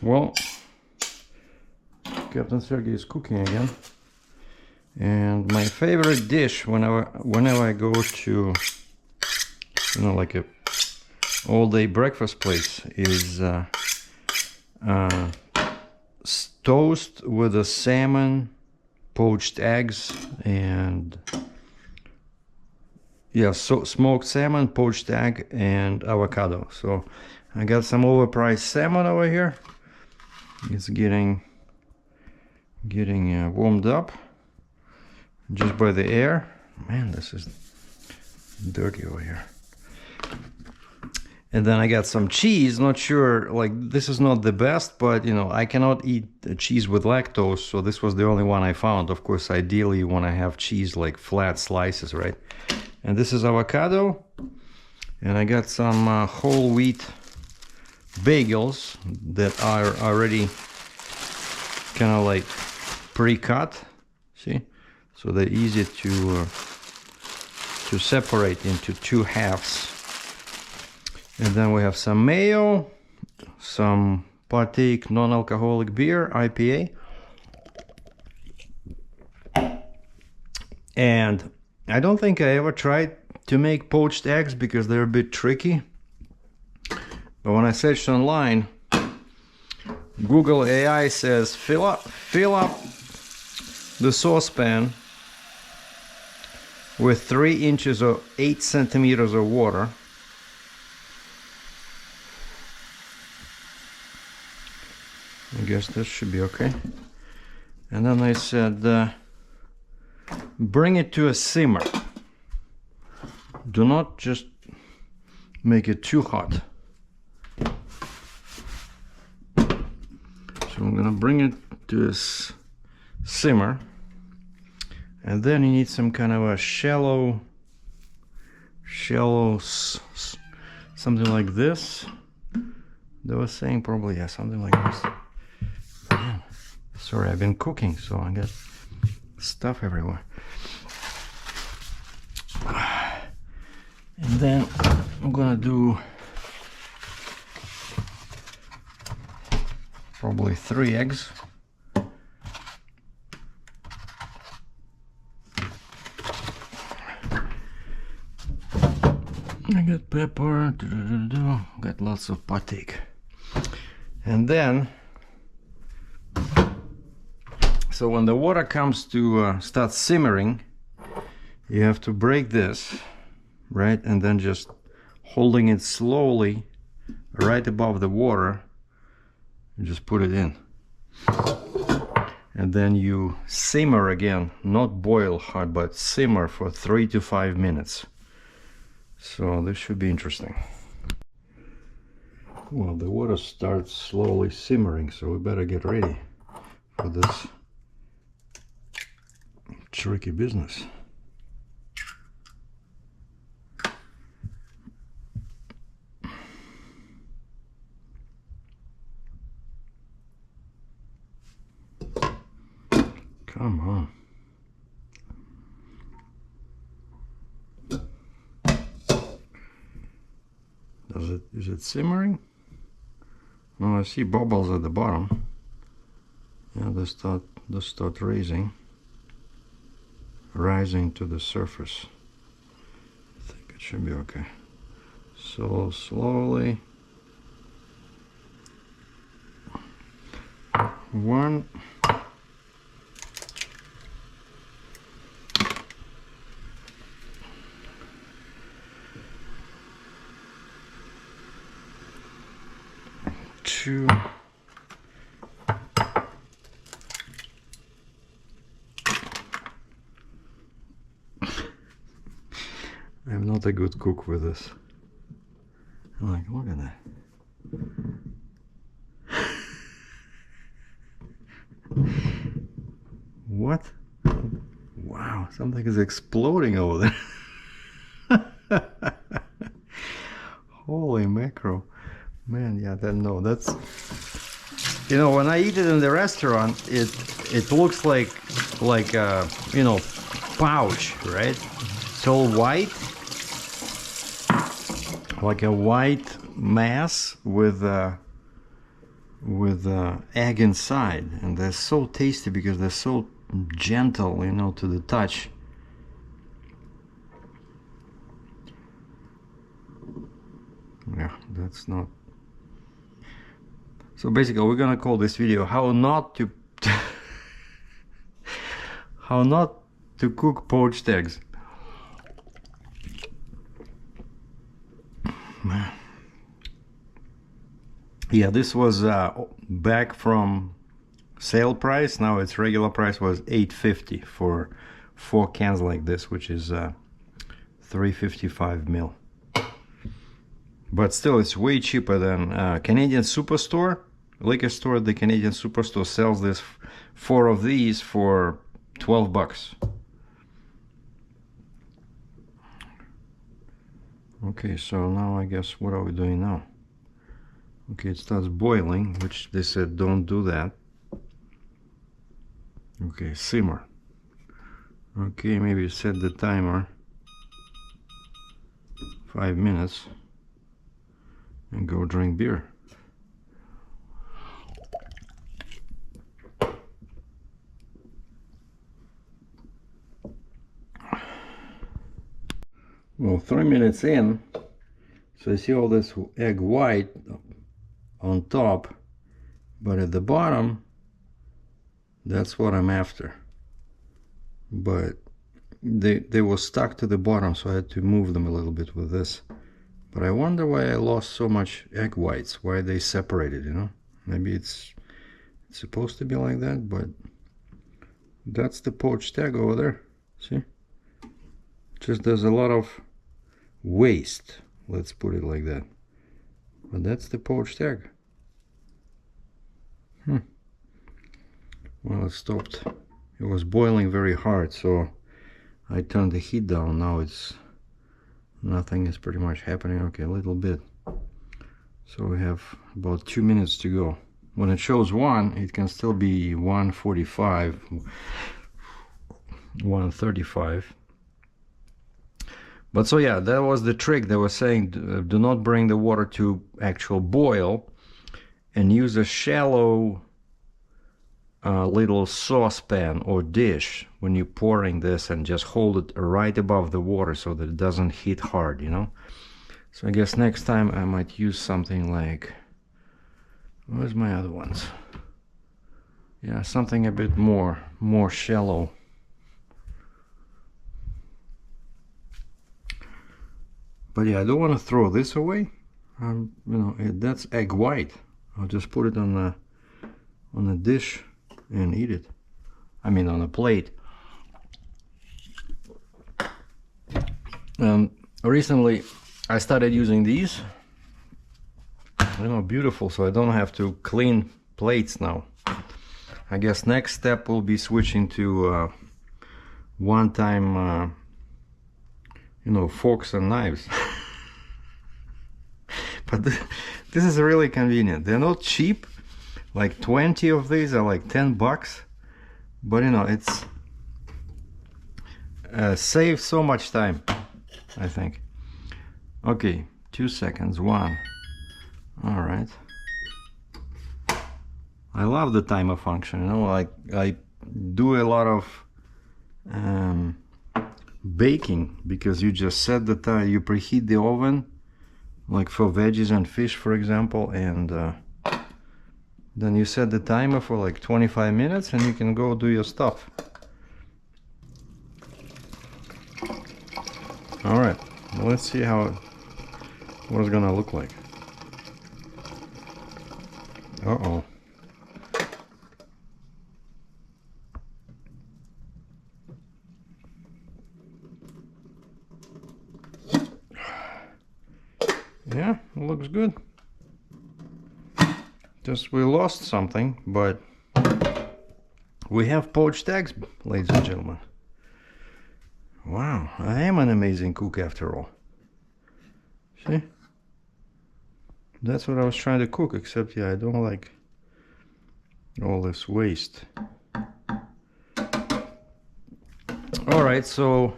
Well, Captain Sergei is cooking again, and my favorite dish whenever I go to, you know, like a all-day breakfast place is toast with a salmon, poached eggs, and yeah, so smoked salmon, poached egg, and avocado. So I got some overpriced salmon over here. It's getting warmed up just by the air. Man, this is dirty over here. And then I got some cheese. Not sure, like, this is not the best, but you know, I cannot eat cheese with lactose, so this was the only one I found. Of course, ideally you want to have cheese like flat slices, right? And this is avocado, and I got some whole wheat bagels that are already kind of like pre-cut, see? So they're easy to separate into two halves. And then we have some mayo, some Partake non-alcoholic beer, IPA. And I don't think I ever tried to make poached eggs because they're a bit tricky. But when I searched online, Google AI says fill up the saucepan with 3 inches or 8 centimeters of water. I guess this should be okay. And then they said bring it to a simmer. Do not just make it too hot. So I'm gonna bring it to a simmer, and then you need some kind of a shallow something like this. They were saying probably, yeah, something like this. Man, sorry, I've been cooking, so I got stuff everywhere. And then I'm gonna do probably 3 eggs. I got pepper, got lots of Partake. And then, so when the water comes to start simmering, you have to break this, right? And then just holding it slowly right above the water, and just put it in. And then you simmer again, not boil hard, but simmer for 3 to 5 minutes. So this should be interesting. Well, the water starts slowly simmering, so we better get ready for this tricky business. Come on. Is it simmering? No, I see bubbles at the bottom. Yeah, they start rising to the surface. I think it should be okay. So slowly. 1. 2. I'm not a good cook with this. I'm like, look at that. What? Wow, something is exploding over there. Holy mackerel. Man, yeah, that's, you know, when I eat it in the restaurant, it looks like you know, pouch, right? It's all white, like a white mass with with egg inside, and they're so tasty because they're so gentle, you know, to the touch. Yeah, that's not. So basically, we're gonna call this video "How Not to How Not to Cook Poached Eggs." Yeah, this was back from sale price. Now its regular price was $8.50 for 4 cans like this, which is 355 ml. But still, it's way cheaper than Canadian Superstore. Liquor store, the Canadian Superstore sells this 4 of these for $12. Okay, so now I guess what are we doing now? Okay, it starts boiling, which they said don't do that. Okay, simmer. Okay, maybe set the timer 5 minutes and go drink beer. Well, 3 minutes in, so I see all this egg white on top, but at the bottom, that's what I'm after. But they were stuck to the bottom, so I had to move them a little bit with this. But I wonder why I lost so much egg whites, why they separated, you know? Maybe it's supposed to be like that, but that's the poached egg over there. See? Just there's a lot of waste, let's put it like that. But that's the poached egg. Well, it stopped. It was boiling very hard, so I turned the heat down. Now it's nothing is pretty much happening. Okay, a little bit. So we have about 2 minutes to go. When it shows 1, it can still be 1:45, 1:35. But so yeah, that was the trick. They were saying do not bring the water to actual boil, and use a shallow little saucepan or dish when you're pouring this, and just hold it right above the water so that it doesn't hit hard, you know. So I guess next time I might use something like, where's my other ones? Yeah, something a bit more shallow. But yeah, I don't want to throw this away. You know, that's egg white. I'll just put it on a dish and eat it. I mean, on a plate. Recently, I started using these. You know, beautiful. So I don't have to clean plates now. I guess next step will be switching to one-time, you know, forks and knives. But this is really convenient. They're not cheap. Like 20 of these are like $10, but you know, it's saves so much time, I think. Okay, 2 seconds. 1. All right. I love the timer function. You know, like I do a lot of baking, because you just set the time, you preheat the oven, like for veggies and fish, for example, and then you set the timer for like 25 minutes and you can go do your stuff. All right, let's see what it's gonna look like. Uh-oh. Yeah, it looks good. Just we lost something, but we have poached eggs, ladies and gentlemen. Wow, I am an amazing cook after all. See? That's what I was trying to cook, except yeah, I don't like all this waste. Alright, so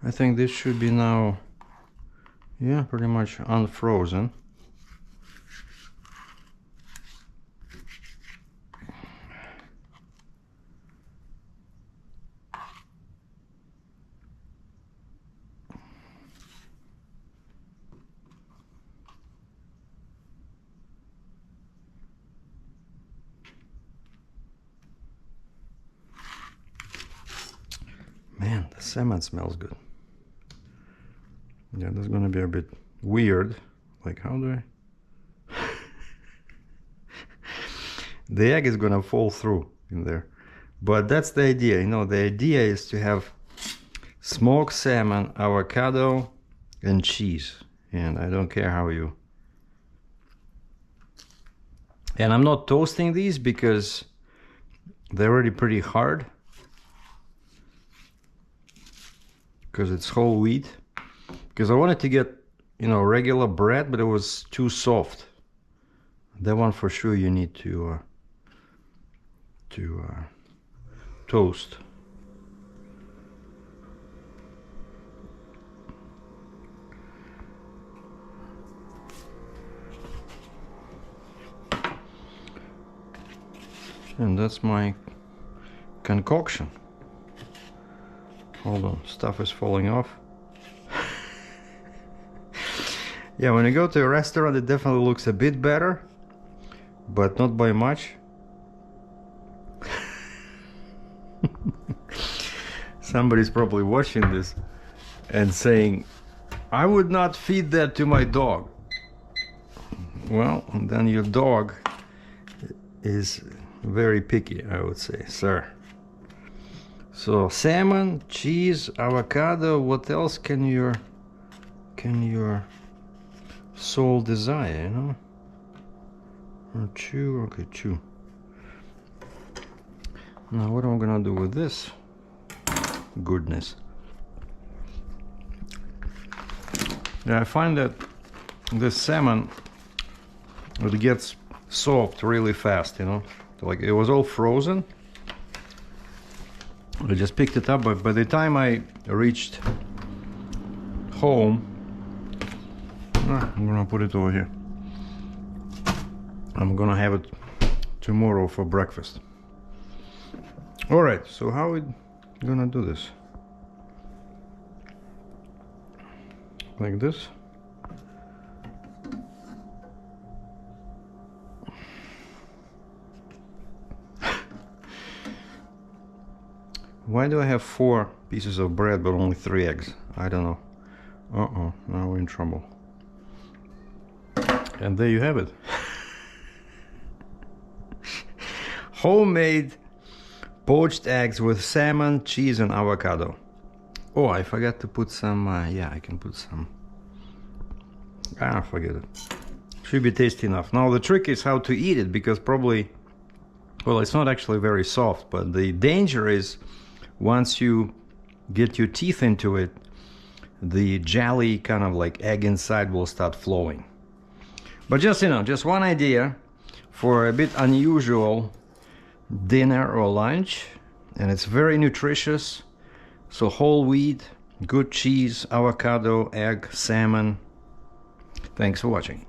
I think this should be now, yeah, pretty much unfrozen. The salmon smells good. Yeah, that's gonna be a bit weird. Like, how do I? The egg is gonna fall through in there. But that's the idea, you know, the idea is to have smoked salmon, avocado, and cheese. And I don't care how you... And I'm not toasting these because they're already pretty hard. Because it's whole wheat. Because I wanted to get, you know, regular bread, but it was too soft. That one for sure you need to toast. And that's my concoction. Hold on, stuff is falling off. Yeah, when you go to a restaurant, it definitely looks a bit better, but not by much. Somebody's probably watching this and saying, I would not feed that to my dog. Well, then your dog is very picky, I would say, sir. So salmon, cheese, avocado, what else can your soul desire, you know? Or chew, okay, chew. Now what am I gonna do with this goodness? Yeah, I find that this salmon, it gets soft really fast, you know? Like, it was all frozen. I just picked it up, but by the time I reached home, I'm gonna put it over here. I'm gonna have it tomorrow for breakfast. All right, so how we gonna do this? Like this? Why do I have 4 pieces of bread but only 3 eggs? I don't know. Uh-oh, now we're in trouble. And there you have it. Homemade poached eggs with salmon, cheese, and avocado. Oh, I forgot to put some, yeah, I can put some. Ah, forget it. Should be tasty enough. Now the trick is how to eat it, because probably, well, it's not actually very soft, but the danger is once you get your teeth into it, the jelly kind of like egg inside will start flowing. But just, you know, just one idea for a bit unusual dinner or lunch, and it's very nutritious. So whole wheat, good cheese, avocado, egg, salmon. Thanks for watching.